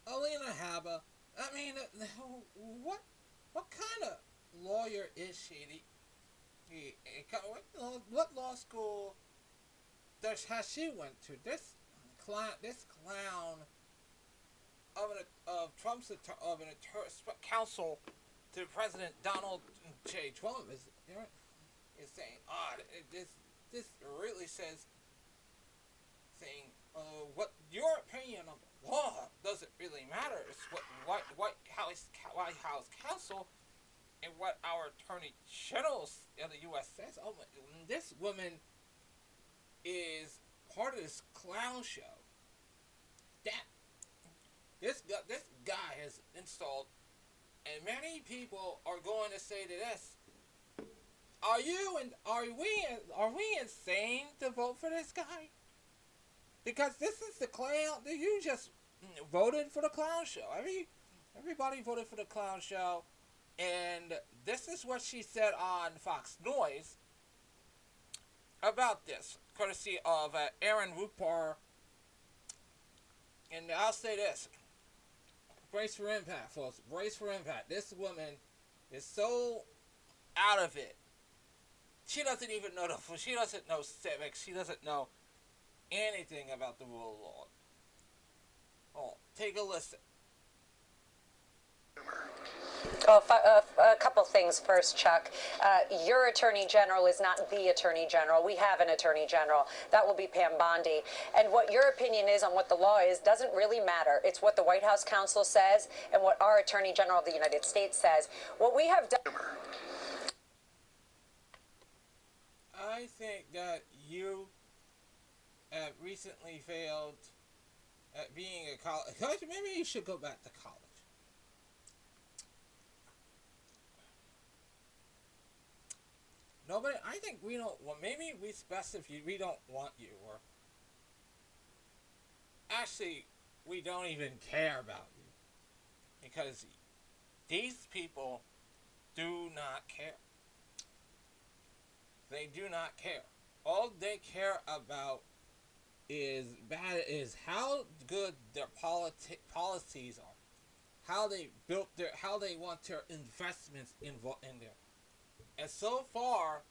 Alina Haba. I mean, what what kind of lawyer is she? What law school has she went to? This clown of Trump's of an counsel to President Donald J. Trump is saying, this really says saying, what your opinion of the law doesn't really matter. It's White House counsel and what our Attorney General of the U.S. says. Oh, this woman is part of this clown show. That this guy has installed, and many people are going to say to this: are we insane to vote for this guy? Because this is the clown. You just voted for the clown show. Everybody voted for the clown show, and this is what she said on Fox Noise about this, courtesy of Aaron Rupar. And I'll say this: brace for impact, folks. Brace for impact. This woman is so out of it. She doesn't even know she doesn't know civics. She doesn't know anything about the rule of law. Oh, take a listen. Oh, a couple things first, Chuck. Your Attorney General is not the Attorney General. We have an Attorney General. That will be Pam Bondi. And what your opinion is on what the law is doesn't really matter. It's what the White House counsel says and what our Attorney General of the United States says. What we have done... I think that you have recently failed at being a college. Maybe you should go back to college. Nobody. I think we don't. Well, maybe it's best if we don't want you, or actually, we don't even care about you because these people do not care. They do not care. All they care about is how good their policies are, how they want their investments in there. And so far,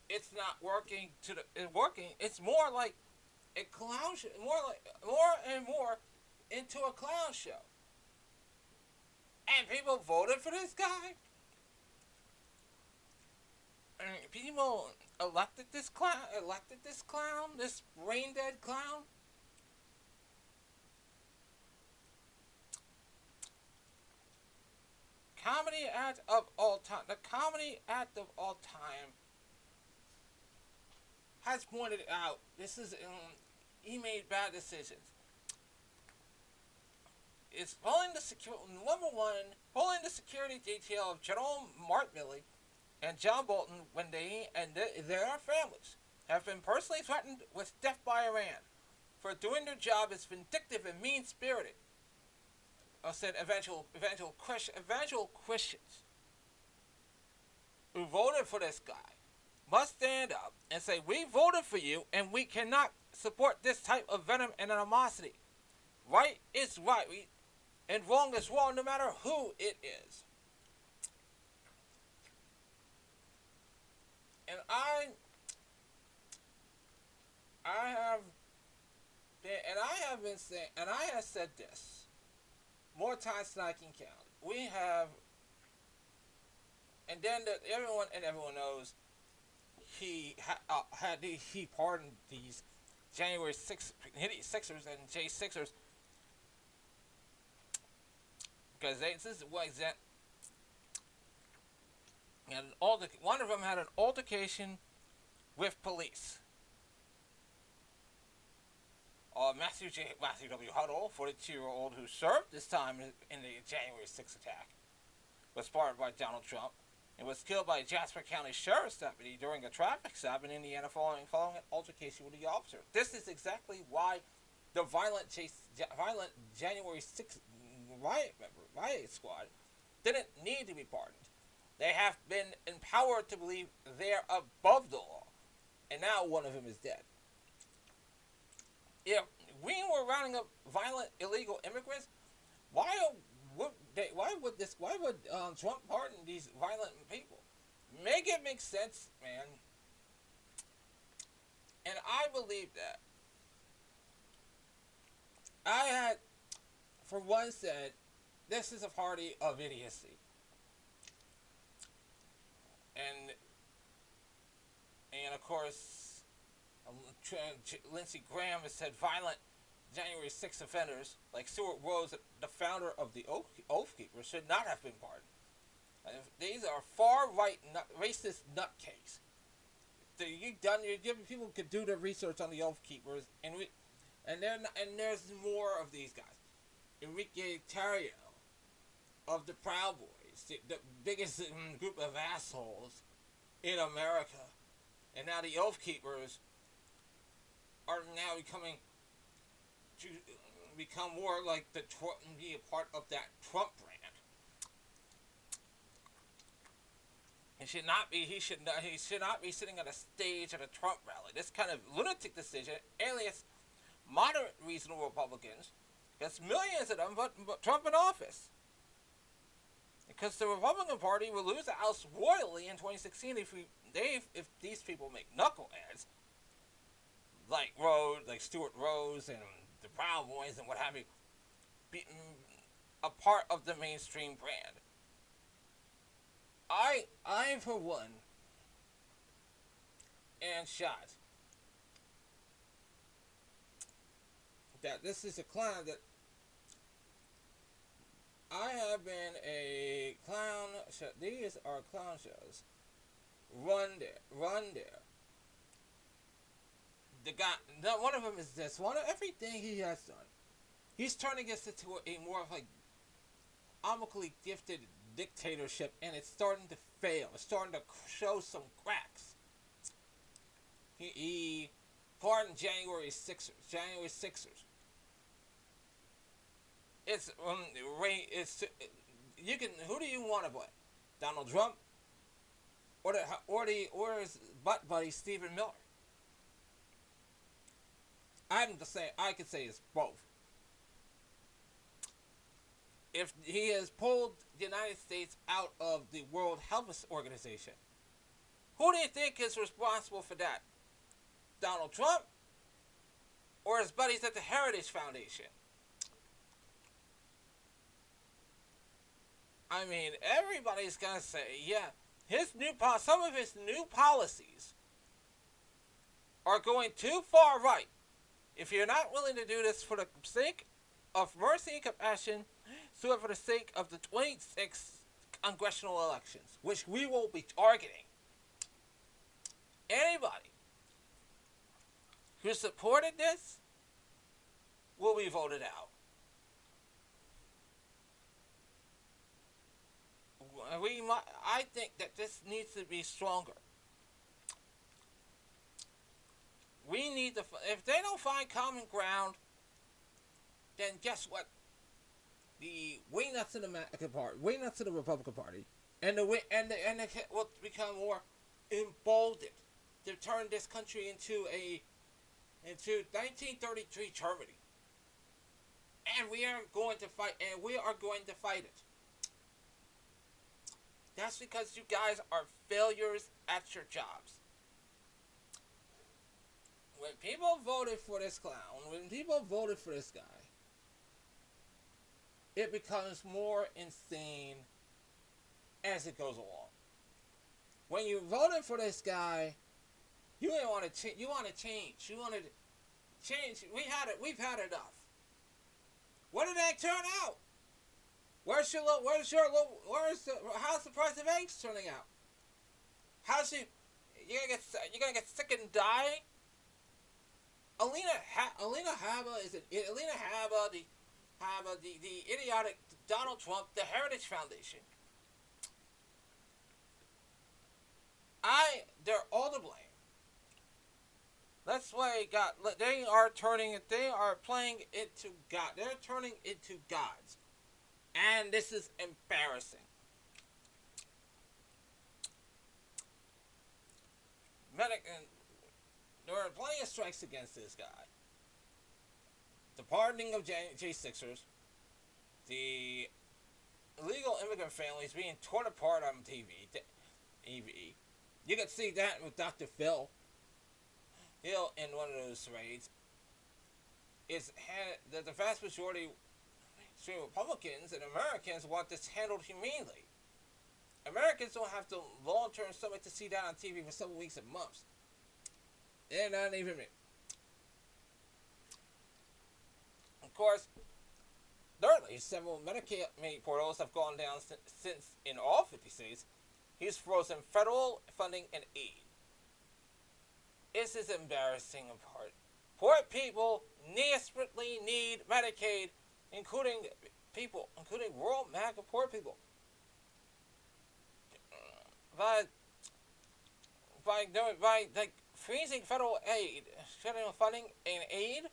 it's not working working. It's more like a clown show, more and more into a clown show. And people voted for this guy. And people elected this clown, this brain dead clown. Comedy act of all time. The comedy act of all time has pointed out this is he made bad decisions. It's pulling the number one, pulling the security detail of General Mark Milley and John Bolton when they and their families have been personally threatened with death by Iran for doing their job as vindictive and mean-spirited. Said evangelical Christians who voted for this guy must stand up and say, we voted for you and we cannot support this type of venom and animosity. Right is right and wrong is wrong no matter who it is. And I have been saying, and I have said this more times than I can count. We have, and then everyone knows he pardoned these January 6th Sixers and J Sixers because this is what exact. And one of them had an altercation with police. Matthew W. Huddle, 42-year-old who served this time in the January 6th attack, was fired by Donald Trump and was killed by a Jasper County Sheriff's deputy during a traffic stop in Indiana following an altercation with the officer. This is exactly why the violent January 6th riot squad didn't need to be pardoned. They have been empowered to believe they're above the law. And now one of them is dead. If we were rounding up violent illegal immigrants, why would Trump pardon these violent people? Make it make sense, man. And I believe that. I had, for one, said this is a party of idiocy, and of course, Lindsey Graham has said violent January 6 offenders like Stuart Rose, the founder of the Oath Keepers, should not have been pardoned. These are far-right racist nutcase. People could do their research on the Oath Keepers, and there's more of these guys. Enrique Tarrio of the Proud Boys, the biggest group of assholes in America, and now the Oath Keepers are now become more like be a part of that Trump brand. He should not be sitting on a stage at a Trump rally. This kind of lunatic decision, alias moderate reasonable Republicans, gets millions of them but Trump in office. Because the Republican Party will lose the House royally in 2016 if these people make knuckleheads like Stuart Rose and the Proud Boys and what have you, be a part of the mainstream brand. I for one, am shocked that this is a clown that I have been a clown show. These are clown shows. Run there. The guy, one of them is this. One of everything he has done, he's turning this into a more of like omically gifted dictatorship, and it's starting to fail. It's starting to show some cracks. He pardoned January 6ers. It's you can. Who do you want to blame? Donald Trump or his butt buddy Stephen Miller? I could say it's both. If he has pulled the United States out of the World Health Organization, who do you think is responsible for that? Donald Trump or his buddies at the Heritage Foundation? I mean, everybody's gonna say, yeah, some of his new policies are going too far right. If you're not willing to do this for the sake of mercy and compassion, do it for the sake of the 26th congressional elections, which we will be targeting. Anybody who supported this will be voted out. I think that this needs to be stronger. We need to. If they don't find common ground, then guess what? The wingnuts of the Republican Party, and the will become more emboldened to turn this country into 1933 Germany. And we are going to fight it. That's because you guys are failures at your jobs. When people voted for this clown, when people voted for this guy, it becomes more insane as it goes along. When you voted for this guy, you didn't want to change. You want to change. You wanted to change. We've had enough. What did that turn out? How's the price of eggs turning out? You're gonna get sick and die? Alina Habba, the idiotic Donald Trump, the Heritage Foundation. They're all to blame. That's why they are playing into God. They're turning into gods. And this is embarrassing. There are plenty of strikes against this guy. the pardoning of J6ers, the illegal immigrant families being torn apart on TV. You can see that with Dr. Phil Hill in one of those raids. That the vast majority of Republicans and Americans want this handled humanely. Americans don't have the long-term stomach to see that on TV for several weeks and months. They're not even. Of course, thirdly, several Medicaid portals have gone down since in all 50 states. He's frozen federal funding and aid. This is embarrassing in part. Poor people desperately need Medicaid, including rural MAGA poor people. By freezing federal aid, federal funding and aid,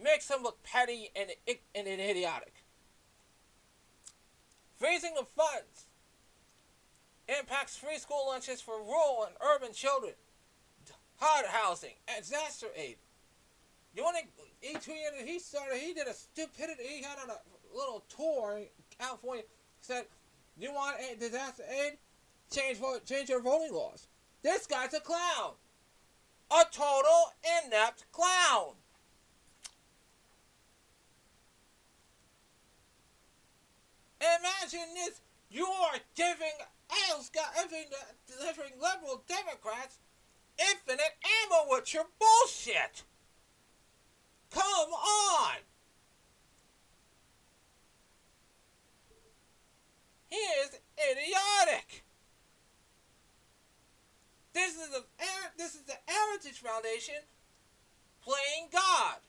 makes them look petty and idiotic. Freezing the funds impacts free school lunches for rural and urban children, hard housing, and disaster aid. You want to? He did a stupidity. He had on a little tour in California. Said, "You want disaster aid? Change your voting laws." This guy's a clown, a total inept clown. Imagine this: you are giving liberal Democrats infinite ammo with your bullshit. Come on! He is idiotic. This is the Heritage Foundation playing God.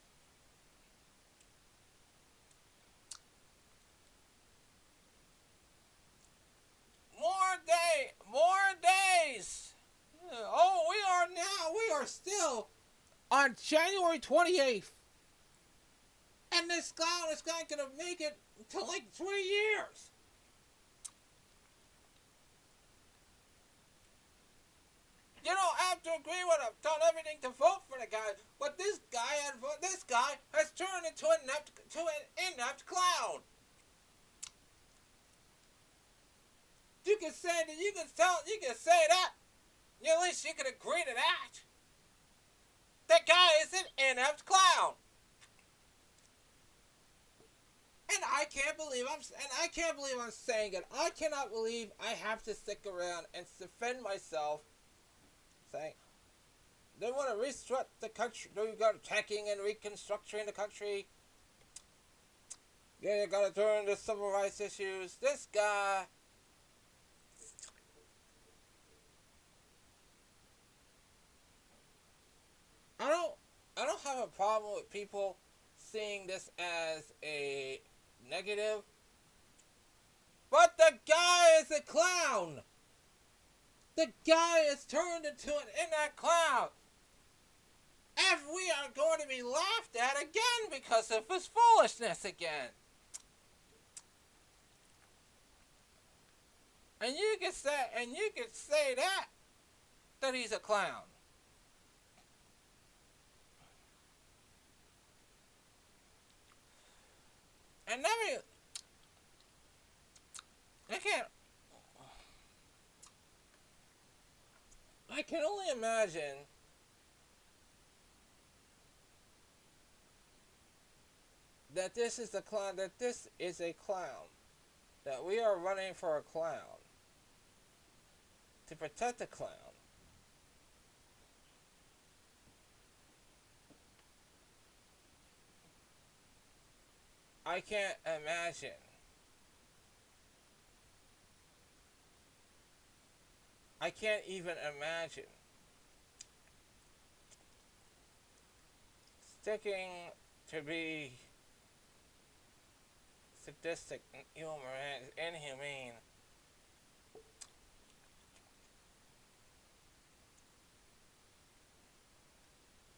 More days. Oh, we are still on January 28th. And this clown is not going to make it to like 3 years. You don't have to agree with him. Done everything to vote for the guy, but this guy has turned into an inept clown. You can say that. At least you can agree to that. That guy is an inept clown. And I can't believe I'm saying it. I cannot believe I have to stick around and defend myself, saying they want to restructure the country. They got attacking and reconstructing the country. Yeah, you got to turn the civil rights issues. This guy. I don't have a problem with people seeing this as a negative, but the guy is a clown. The guy is turned into an inept clown. And we are going to be laughed at again because of his foolishness again. And you can say that he's a clown. And I can only imagine that this is a clown, that we are running for a clown, to protect the clown. I can't imagine. I can't even imagine sticking to be sadistic, inhumane.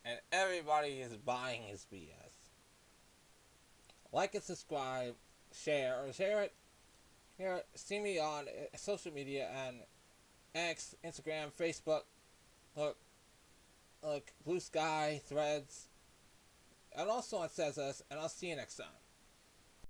And everybody is buying his BS. Like and subscribe, share it. Here, see me on social media and X, Instagram, Facebook. Look, Blue Sky, Threads, and also it says this, and I'll see you next time.